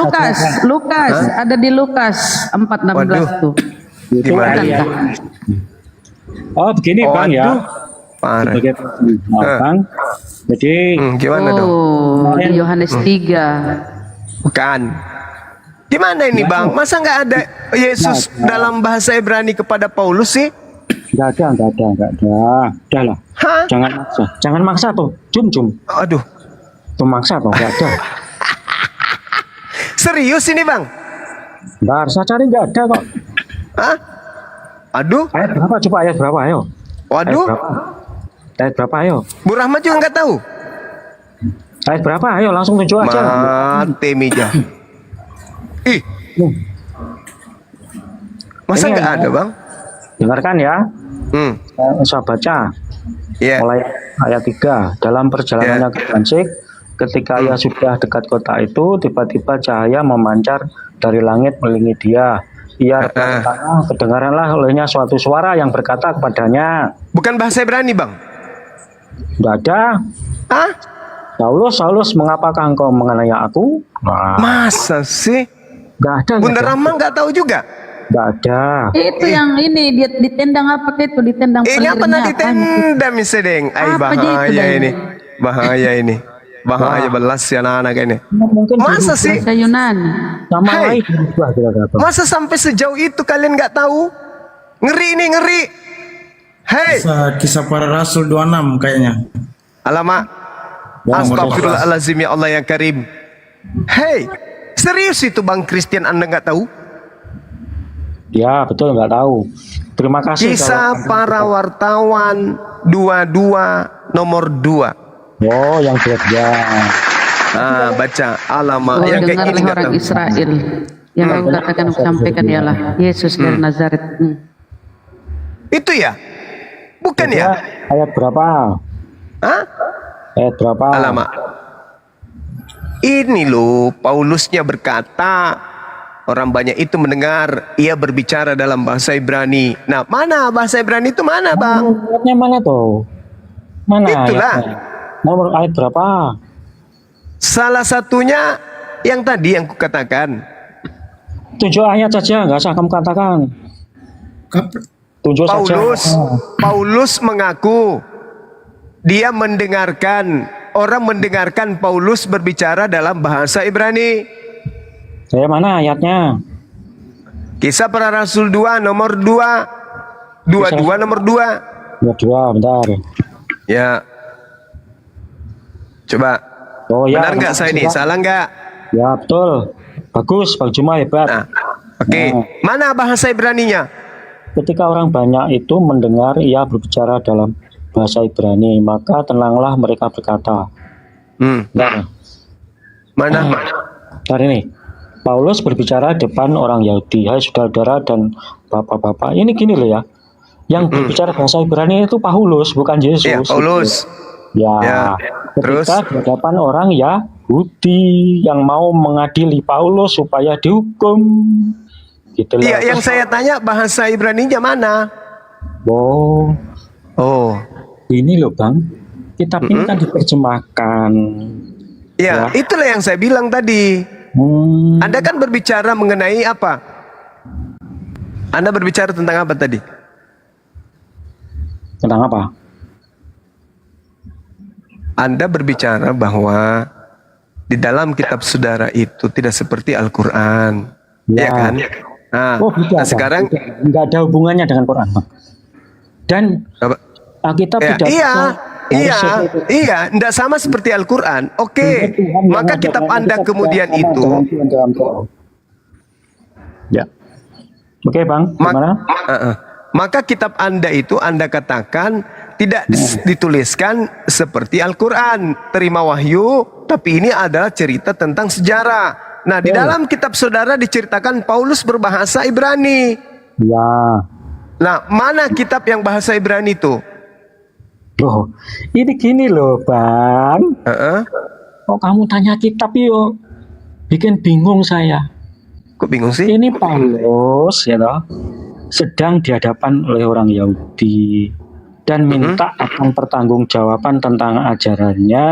Ada di Lukas 4:16 tuh. Itu Gimana? ada. Oh, begini, Bang, ya. Waduh. Parah. Sebagai Bang. Jadi Gimana dong? Oh, di Yohanes 3. Bukan. Gimana ini, Bang? Masa nggak ada Yesus dalam bahasa Ibrani kepada Paulus sih? nggak ada. Udah lah. Hah? Jangan maksa tuh. Jum. Aduh. Tuh maksa tuh, nggak ada. Serius ini, Bang? Ntar saya cari nggak ada kok. Hah? Aduh. Ayat berapa? Coba ayat berapa? Ayo. Waduh. Ayat berapa? Ayo. Bu Rahmat juga nggak tahu. Ayat berapa? Ayo langsung tunjuk aja. Mati Mija. Ih. Masa Ini nggak yang- ada, Bang? Dengarkan ya. Saya baca. Ya. Mulai ayat 3. Dalam perjalanannya ke Damaskus, ketika ia sudah dekat kota itu, tiba-tiba cahaya memancar dari langit melilingi dia. Ia berkata, kedengaranlah olehnya suatu suara yang berkata kepadanya, Bukan bahasa Ibrani, Bang? "Tidak ada. Hah? Saulus, mengapakah engkau menganiaya aku?" Nah, Masa sih? nggak ada. Bunda Rahma nggak tahu juga. Nggak ada. Itu yang ini dia ditendang apa itu? Ditendang Ini apa pelirnya, nanti tendam sedeng? Ay, Apa aja itu, bahaya Deng? ini. Bahaya ini. Bahaya belas ya anak-anak ini. Mungkin Masa sih? Bahasa Yunani. sama Hai. lain berubah kira-kira. Masa sampai sejauh itu kalian nggak tahu? Ngeri ini, ngeri. Hei, Kisah Para Rasul 26 kayaknya. alamak. Astagfirullahaladzim ya Allah yang karim. Hei, serius itu Bang Christian, Anda nggak tahu? Ya betul, nggak tahu. Terima kasih. Kisah Para Wartawan 22 nomor 2. Oh, yang dia. Baca alamak Oh, yang kayak dengar gini oleh nggak orang tahu. Israel yang aku katakan sampaikan ialah Yesus dari Nazaret. Itu ya? Bukan ya? Ayat berapa? Hah? Ayat berapa? Alamak. Ini loh, Paulusnya berkata, orang banyak itu mendengar, ia berbicara dalam bahasa Ibrani. Nah, mana bahasa Ibrani itu mana, Bang? Ayatnya mana tuh? Mana Itulah. ayatnya? Nomor ayat berapa? Salah satunya yang tadi yang kukatakan. Tunjuk ayat saja, nggak usah kamu katakan. Tunjuk saja. Paulus mengaku dia orang mendengarkan Paulus berbicara dalam bahasa Ibrani. Saya mana ayatnya? Kisah Para Rasul 2 nomor 2. 22 nomor 2. Dua, bentar. Ya. Coba. Oh ya. Benar nggak saya ini? Salah nggak? Ya betul. Bagus, Bang Juma hebat. Nah, oke. Mana bahasa Ibraninya? Ketika orang banyak itu mendengar ia berbicara dalam bahasa Ibrani, maka tenanglah mereka berkata. Bentar. Mana? Bentar ini. Paulus berbicara depan orang Yahudi, hai saudara-saudara dan bapak-bapak. Ini gini loh ya, yang berbicara bahasa Ibrani itu Paulus, bukan Yesus. Iya, Paulus. Ya, Ya, terus? ketika di hadapan orang Yahudi yang mau mengadili Paulus supaya dihukum. Gitu loh. Iya, yang saya tanya bahasa Ibraninya mana? Oh, Oh, ini loh Bang, kitab ini kan diterjemahkan. ya, itulah yang saya bilang tadi. Anda kan berbicara mengenai apa? Anda berbicara tentang apa tadi? Tentang apa? Anda berbicara bahwa di dalam kitab saudara itu tidak seperti Al-Quran, ya kan? Nah, Oh, nah tidak, Bang. sekarang, Nggak ada hubungannya dengan Quran, Bang. Dan apa? Alkitab Ya, tidak iya, bisa iya, tidak sama seperti Al-Quran. Oke, Tuhan yang maka ada kitab dalam Anda Alkitab kemudian tidak sama itu, dengan Tuhan dalam Quran. Ya. Oke, Bang, gimana? Maka kitab Anda itu Anda katakan tidak dituliskan seperti Al-Quran, terima wahyu, tapi ini adalah cerita tentang sejarah. Nah, di dalam kitab saudara diceritakan Paulus berbahasa Ibrani. Ya. Nah, mana kitab yang bahasa Ibrani itu? Loh, ini gini loh, Bang. Kok kamu tanya kitab yo? Bikin bingung saya. Kok bingung sih? Ini Paulus ya toh, sedang dihadapan oleh orang Yahudi dan minta akan pertanggungjawaban tentang ajarannya.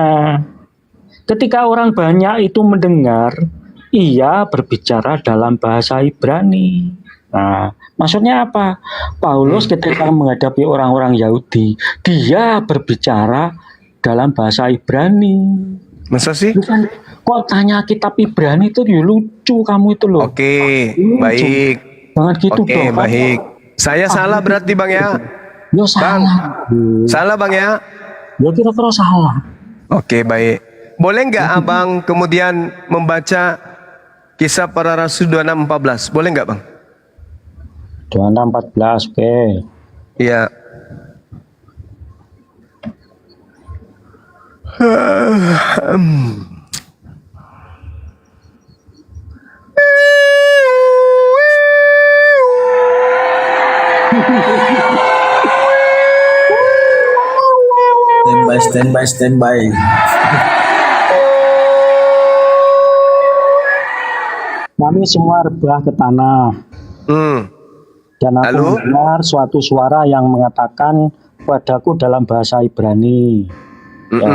Ketika orang banyak itu mendengar, ia berbicara dalam bahasa Ibrani. Nah, maksudnya apa? Paulus ketika menghadapi orang-orang Yahudi, dia berbicara dalam bahasa Ibrani. Masa sih? Bukan, kok tanya kitab Ibrani itu ya lucu kamu itu loh. Oke, baik. Jangan gitu Oke, dong. baik. Saya salah berarti Bang ya? Yo salah. Salah Bang ya? Ya kira-kira salah. Oke, baik. Boleh nggak Abang kemudian membaca Kisah Para Rasul 26:14? Boleh nggak Bang? 26:14, oke. Iya. Standby. Kami semua rebah ke tanah. Dan aku Lalu? mendengar suatu suara yang mengatakan padaku dalam bahasa Ibrani. Ya,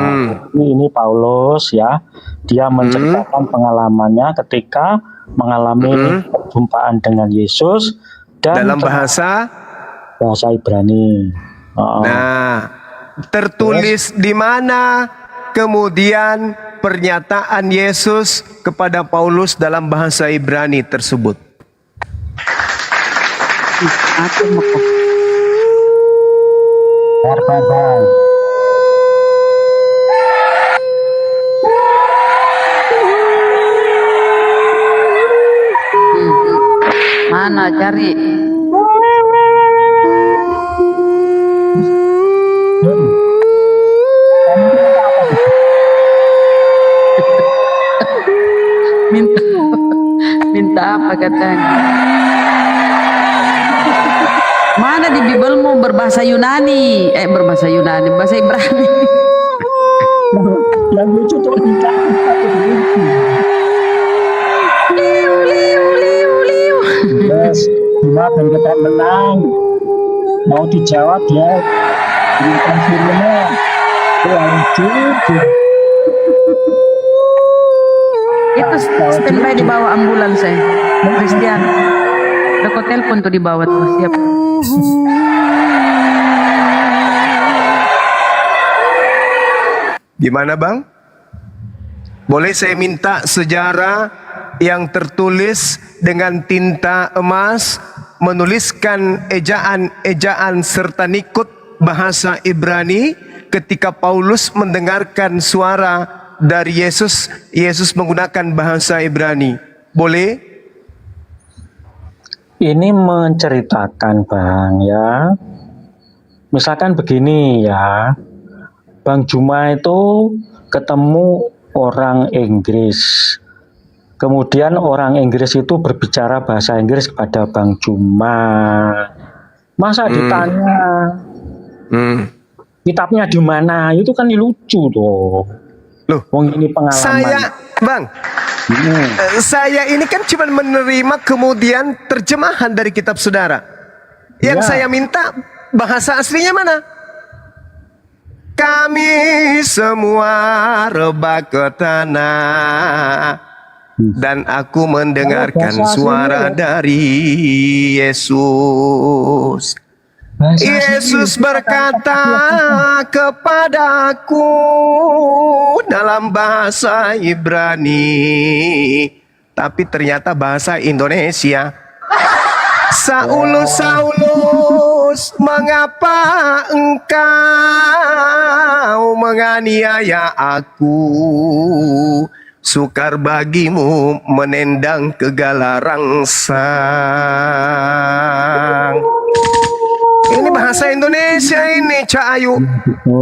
ini Paulus ya. Dia menceritakan pengalamannya ketika mengalami perjumpaan dengan Yesus dan Dalam bahasa? bahasa Ibrani. Nah, tertulis di mana kemudian pernyataan Yesus kepada Paulus dalam bahasa Ibrani tersebut? Aku mau mana cari? minta minta apa katanya? Mana di Bibelmu berbahasa Yunani? Berbahasa Yunani, bahasa Ibrani. Yang lucu tuh minta Liu, liu, liu, liu. yes, cuma dan kita menang. Mau dijawab dia berikan filmnya. Lanjut. Itu standby di bawah ambulans saya. Christian. Udah telepon tuh di bawah tuh, siap. Gimana Bang? Boleh saya minta sejarah yang tertulis dengan tinta emas, menuliskan ejaan-ejaan serta nikut bahasa Ibrani ketika Paulus mendengarkan suara dari Yesus, Yesus menggunakan bahasa Ibrani. Boleh? Ini menceritakan Bang ya. Misalkan begini ya. Bang Juma itu ketemu orang Inggris. Kemudian orang Inggris itu berbicara bahasa Inggris kepada Bang Juma. Masa ditanya Hmm. kitabnya di mana? Itu kan lucu tuh. Loh, Wong ini pengalaman. Saya ini kan cuma menerima kemudian terjemahan dari kitab saudara. Yang Ya. saya minta bahasa aslinya mana? Kami semua rebah ke tanah dan aku mendengarkan bahasa suara aslinya. dari Yesus. Yesus berkata kepadaku dalam bahasa Ibrani, tapi ternyata bahasa Indonesia. Saulus, Saulus, mengapa engkau menganiaya aku? Sukar bagimu menendang kegala rangsang. Ini bahasa Indonesia ini, Cak Ayu.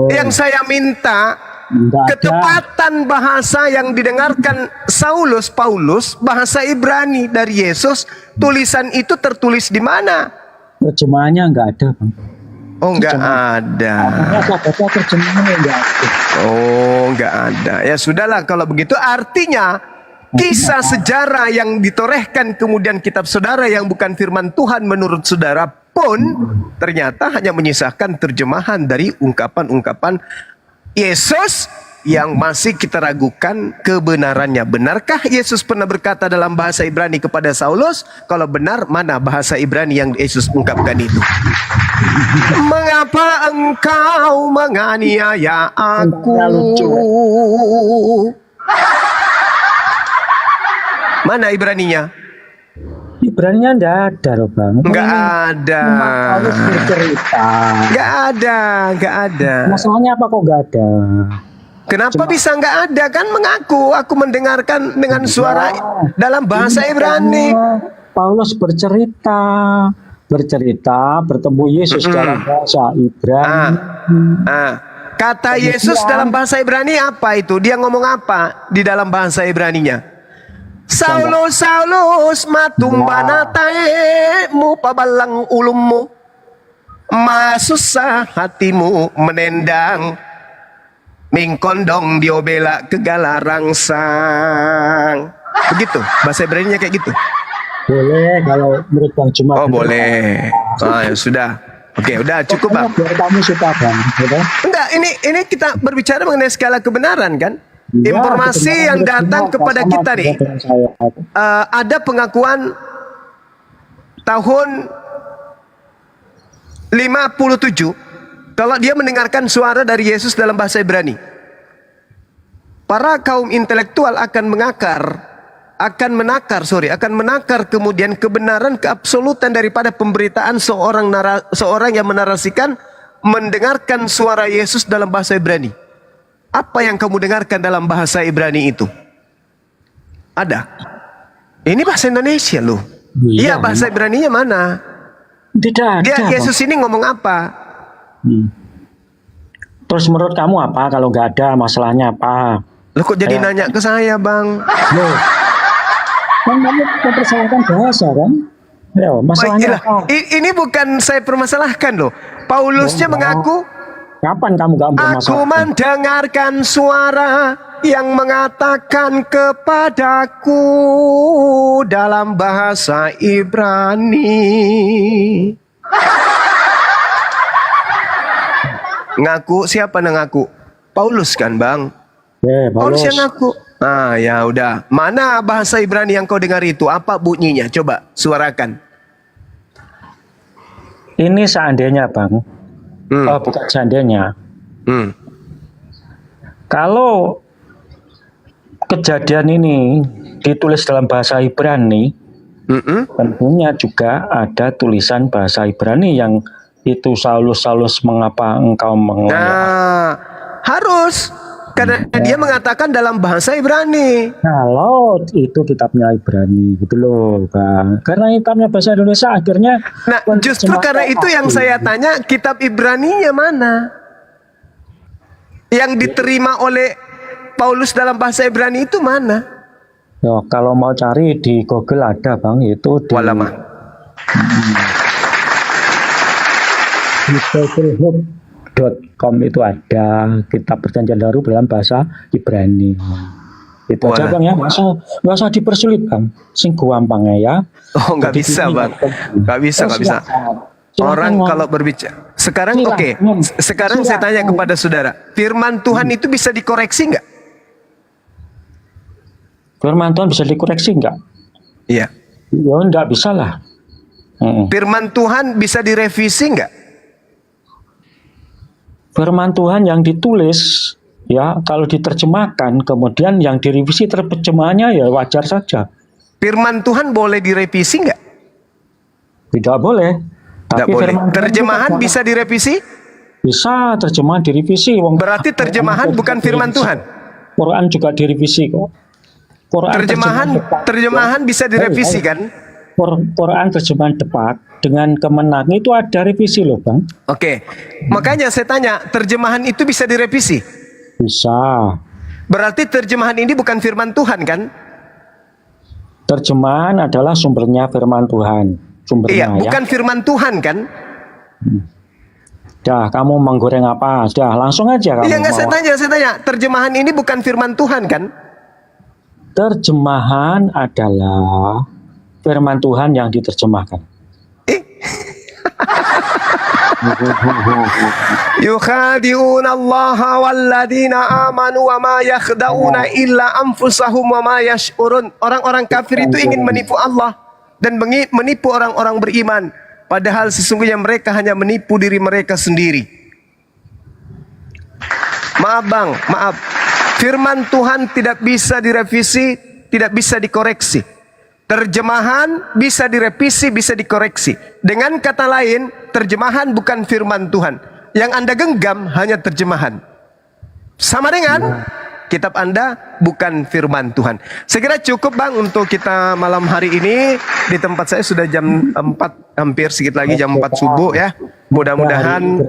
Yang saya minta Enggak ada. ketepatan bahasa yang didengarkan Saulus, Paulus, bahasa Ibrani dari Yesus. Tulisan itu tertulis di mana? Terjemahannya enggak ada, Bang. Oh, enggak ada. Karena saya baca terjemahannya enggak ada. Oh, enggak ada. Ya sudahlah kalau begitu, artinya kisah sejarah yang ditorehkan kemudian kitab saudara yang bukan firman Tuhan menurut saudara pun ternyata hanya menyisakan terjemahan dari ungkapan-ungkapan Yesus yang masih kita ragukan kebenarannya. Benarkah Yesus pernah berkata dalam bahasa Ibrani kepada Saulus? Kalau benar, mana bahasa Ibrani yang Yesus ungkapkan itu? Mengapa engkau menganiaya aku? Mana Ibraninya? Ibraninya enggak ada loh, Bang. Enggak ada. Paulus bercerita. Enggak ada, enggak ada. Masalahnya apa kok enggak ada? Kenapa bisa enggak ada? Kan mengaku aku mendengarkan dengan suara dalam bahasa Ibrani. Paulus bercerita bertemu Yesus dalam bahasa Ibrani. Kata Yesus dalam bahasa Ibrani apa itu? Dia ngomong apa di dalam bahasa Ibraninya? Saulus, Saulus, matumbana taemu pabalang ulummu, masusah hatimu menendang, mingkondong diobela kegala rangsang. Begitu, bahasa Ibraninya kayak gitu. Boleh kalau menurut Bang Juma. Oh boleh. Ya sudah. Oke, udah cukup Bang. Biar kamu suka Bang, gitu. Enggak, ini kita berbicara mengenai skala kebenaran kan? Ya, Informasi kebenaran yang harus datang benar, kepada sama kita nih, dengan saya. ada pengakuan tahun 57 kalau dia mendengarkan suara dari Yesus dalam bahasa Ibrani. Para kaum intelektual akan menakar kemudian kebenaran keabsolutan daripada pemberitaan seorang yang menarasikan mendengarkan suara Yesus dalam bahasa Ibrani. Apa yang kamu dengarkan dalam bahasa Ibrani itu? Ada. Ini bahasa Indonesia loh. Iya, bahasa Ibraninya mana? Tidak ada. Dia Yesus ini ngomong apa? Terus menurut kamu apa kalau nggak ada, masalahnya apa? Loh kok jadi nanya ke saya, Bang? Loh, kan kamu mempersoalkan bahasa kan? Ya, masalahnya apa? Ini bukan saya permasalahkan loh. Paulusnya mengaku, Kapan kamu nggak aku mempermasalahkan? mendengarkan suara yang mengatakan kepadaku dalam bahasa Ibrani. Ngaku, siapa yang ngaku? Paulus kan Bang? Paulus yang ngaku. Ah ya udah. Mana bahasa Ibrani yang kau dengar itu? Apa bunyinya? Coba suarakan. Ini seandainya Bang. Oh, bukan seandainya. Kalau kejadian ini ditulis dalam bahasa Ibrani, tentunya juga ada tulisan bahasa Ibrani yang itu Saulus, mengapa engkau menganiaya? Nah, harus karena dia mengatakan dalam bahasa Ibrani. Kalau itu kitabnya Ibrani, gitu loh, Bang. Karena kitabnya bahasa Indonesia akhirnya. Nah, justru karena itu yang saya tanya, kitab Ibraninya mana? Yang diterima oleh Paulus dalam bahasa Ibrani itu mana? Ya, kalau mau cari di Google ada Bang, itu di Walama. biblehub.com itu ada kitab perjanjian baru dalam bahasa Ibrani. Itu aja Walah. Bang ya, nggak usah dipersulit Bang, sing gampang ya. Oh, nggak bisa Bang, nggak bisa, nggak bisa. Orang kalau berbicara sekarang, oke. Sekarang saya tanya kepada saudara, firman Tuhan itu bisa dikoreksi nggak? Firman Tuhan bisa dikoreksi nggak? Iya. Ya nggak bisa lah. Firman Tuhan bisa direvisi nggak? Firman Tuhan yang ditulis ya kalau diterjemahkan kemudian yang direvisi terjemahannya ya wajar saja. Firman Tuhan boleh direvisi nggak? Tidak boleh. Nggak boleh. Terjemahan bisa direvisi? Bisa terjemahan direvisi. Berarti terjemahan bukan firman Tuhan. Quran juga direvisi kok. Terjemahan bisa direvisi kan? Quran terjemahan tepat dengan kemenangan itu ada revisi loh Bang. Oke. Makanya saya tanya, terjemahan itu bisa direvisi? Bisa. Berarti terjemahan ini bukan firman Tuhan kan? Terjemahan adalah sumbernya firman Tuhan. Sumbernya Iya, ya. bukan firman Tuhan kan? Dah, kamu menggoreng apa? Dah, langsung aja kamu. Iya, nggak, mau. saya tanya. Terjemahan ini bukan firman Tuhan kan? Terjemahan adalah firman Tuhan yang diterjemahkan. Yukhadi'una Allah walladzina amanu wa ma yakhda'una illa anfusahum wa ma yash'urun. Orang-orang kafir itu ingin menipu Allah dan menipu orang-orang beriman, padahal sesungguhnya mereka hanya menipu diri mereka sendiri. Maaf Bang, maaf. Firman Tuhan tidak bisa direvisi, tidak bisa dikoreksi. Terjemahan bisa direvisi, bisa dikoreksi. Dengan kata lain, terjemahan bukan firman Tuhan. Yang Anda genggam hanya terjemahan. Sama dengan kitab Anda bukan firman Tuhan. Saya kira cukup Bang untuk kita malam hari ini. Di tempat saya sudah jam 4, hampir sedikit lagi jam 4 subuh ya. Mudah-mudahan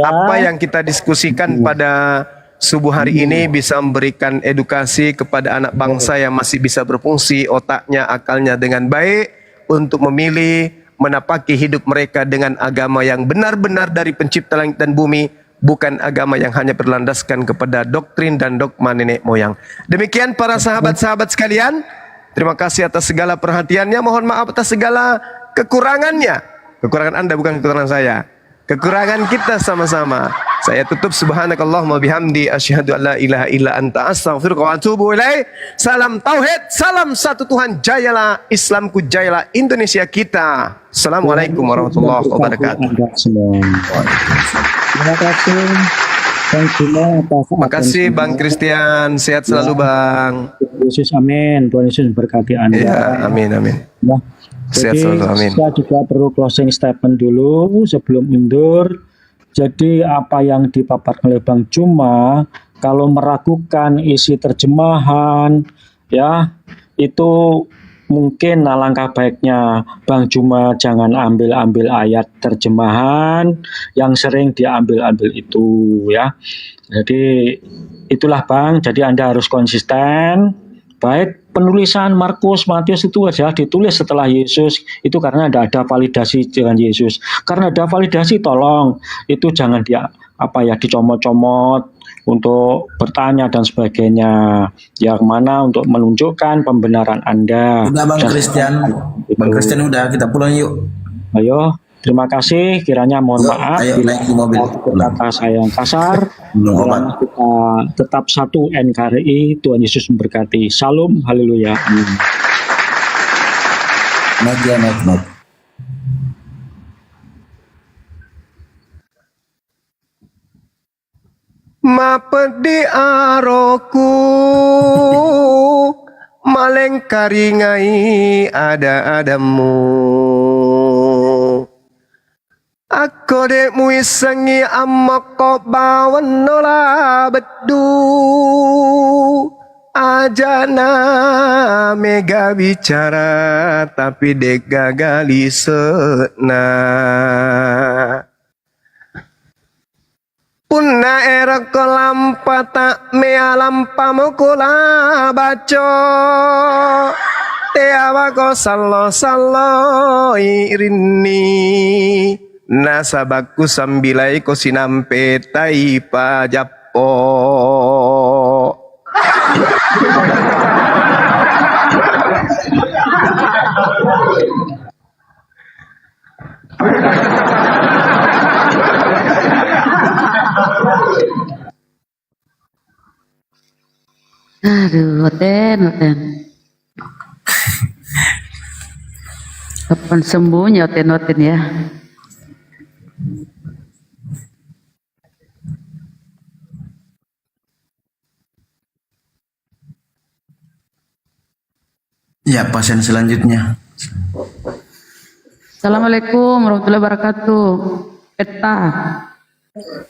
apa yang kita diskusikan pada subuh hari ini bisa memberikan edukasi kepada anak bangsa yang masih bisa berfungsi otaknya, akalnya dengan baik untuk memilih menapaki hidup mereka dengan agama yang benar-benar dari pencipta langit dan bumi, bukan agama yang hanya berlandaskan kepada doktrin dan dogma nenek moyang. Demikian para sahabat-sahabat sekalian, terima kasih atas segala perhatiannya, mohon maaf atas segala kekurangannya. Kekurangan Anda bukan kekurangan saya. Kekurangan kita sama-sama. Saya tutup subhanakallahumma bihamdi asyhadu an la ilaha illa anta astaghfiruka wa atubu ilaik. Salam tauhid, salam satu Tuhan, jayalah Islamku, jayalah Indonesia kita. Assalamualaikum warahmatullahi wabarakatuh. Terima kasih Bang Juma atas Terima kasih Bang Christian, sehat selalu Bang. Yesus amin. Tuhan Yesus berkati Anda. Ya, amin amin. Ya. Sehat Jadi selalu, amin. saya juga perlu closing statement dulu sebelum mundur. Jadi apa yang dipaparkan oleh Bang Juma, kalau meragukan isi terjemahan, ya itu mungkin alangkah baiknya Bang Juma jangan ambil ayat terjemahan yang sering diambil itu ya. Jadi itulah Bang. Jadi Anda harus konsisten. Baik penulisan Markus, Matius itu adalah ditulis setelah Yesus, itu karena ada validasi dengan Yesus. Karena ada validasi, tolong itu jangan dicomot-comot untuk bertanya dan sebagainya. Yang mana untuk menunjukkan pembenaran Anda. Udah Bang Christian, Bang Christian udah, kita pulang yuk. Ayo, terima kasih. Kiranya mohon maaf Ayo naik di mobil. kata saya yang kasar. Belum obat. Kita tetap satu NKRI. Tuhan Yesus memberkati. Salam, haleluya. Amin. Naik ya, naik. Mapedi aroku maleng karingai ada-adamu. Aku dek muisangi amako bawan nola bedu. Ajana mega bicara tapi dek gagali sena. Punna era kolampa tak mea lampa mukula baco. Tawako sallo sallo irini nasabaku sambilai ko sinampe taipa japo. Aduh, Oten. Kapan sembuhnya Oten ya? Ya, pasien selanjutnya. Assalamualaikum warahmatullahi wabarakatuh. Peta.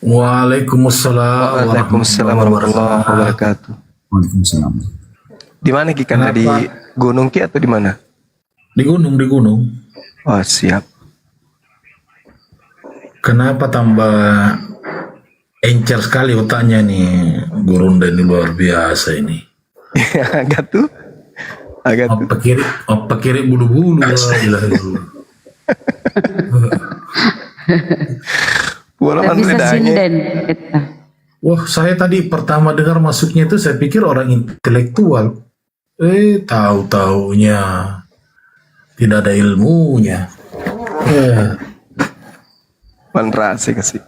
Waalaikumsalam Waalaikumsalam warahmatullahi wabarakatuh. Waalaikumsalam. Di mana Ki? Karena di Gunung Ki atau di mana? Di gunung. Oh, siap. Kenapa tambah encer sekali otaknya nih, Gurunda ini luar biasa ini. Agak tuh. Apa kiri bulu-bulu lah, ilah dulu. Walaupun Tak bisa lidahnya. sinden, Peta. Wah, saya tadi pertama dengar masuknya itu saya pikir orang intelektual. Tahu-taunya tidak ada ilmunya. Manrase kasih.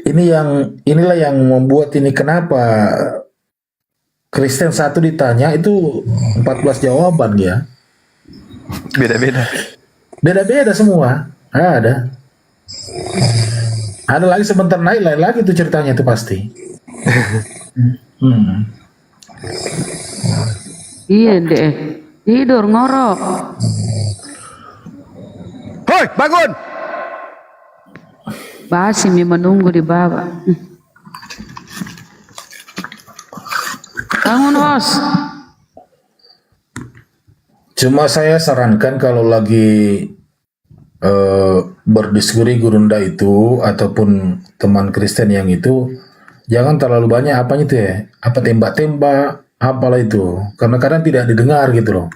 Inilah yang membuat ini kenapa Kristen satu ditanya itu 14 jawaban ya. Beda-beda. Beda-beda semua. Ada. Ada lagi sebentar naik lain lagi itu ceritanya itu pasti. Iya deh. Tidur ngorok. Hoi, bangun! Basim yang menunggu di bawah. Bangun, Bos. Cuma saya sarankan kalau lagi berdiskusi Gurunda itu ataupun teman Kristen yang itu jangan terlalu banyak apanya itu ya, apa tembak-tembak, apalah itu, karena kadang tidak didengar gitu loh.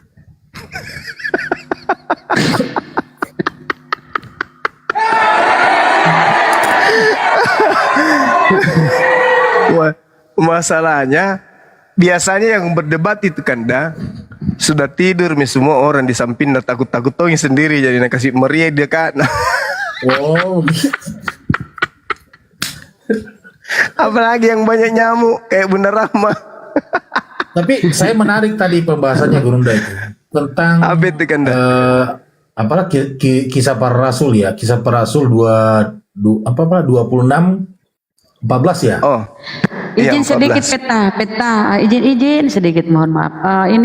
Wah, masalahnya biasanya yang berdebat itu kan dah sudah tidur nih semua orang di samping dah takut-takut tongin sendiri jadi nak kasih meriah dia kan. Oh, Apalagi yang banyak nyamuk kayak Bunda Rahma. tapi saya menarik tadi pembahasannya Gurunda itu tentang Apa itu kan dah? apalah kisah para rasul ya, kisah para rasul 26 14 ya. Oh. Iya, Izin sedikit 14. peta, izin sedikit mohon maaf. Ini